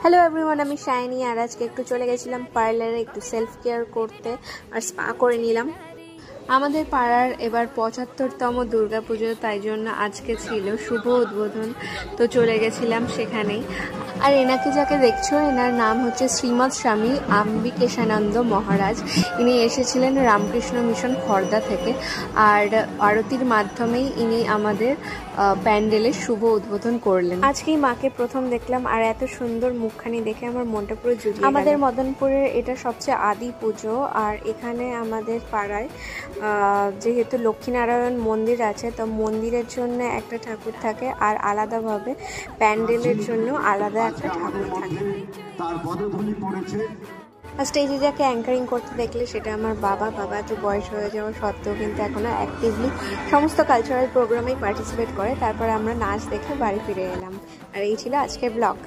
Hello everyone, আমি shiny. আর আজকে একটু চলে গেছিলাম পার্লারে একটু সেলফ কেয়ার করতে আর স্পা করে নিলাম। আমাদের পাড়ার এবার ৭৫তম দুর্গাপুজো, তাই জন্য আজকে ছিল শুভ উদ্বোধন। তো চলে গেছিলাম সেখানেই। আর এনাকে যাকে দেখছো, এনার নাম হচ্ছে শ্রীমৎ স্বামী আম্বিকেশানন্দ মহারাজ। ইনি এসেছিলেন রামকৃষ্ণ মিশন খর্দা থেকে। আর আরতির মাধ্যমেই ইনি আমাদের প্যান্ডেলের শুভ উদ্বোধন করলেন। আজকেই মাকে প্রথম দেখলাম, আর এত সুন্দর মুখখানি দেখে আমার মনটা পুরো জুড়িয়ে গেল। আমাদের মদনপুরের এটা সবচেয়ে আদি পুজো। আর এখানে আমাদের পাড়ায় যেহেতু লক্ষ্মীনারায়ণ মন্দির আছে, তো মন্দিরের জন্য একটা ঠাকুর থাকে, আর আলাদাভাবে প্যান্ডেলের জন্য আলাদা একটা ঠাকুর থাকে। আর স্টেজে যাকে অ্যাঙ্কারিং করতে দেখলে সেটা আমার বাবা। এত বয়স হয়ে যাওয়া সত্ত্বেও কিন্তু এখনো অ্যাক্টিভলি সমস্ত কালচারাল প্রোগ্রামেই পার্টিসিপেট করে। তারপর আমরা নাচ দেখে বাড়ি ফিরে এলাম। আর এই ছিল আজকের ব্লগ।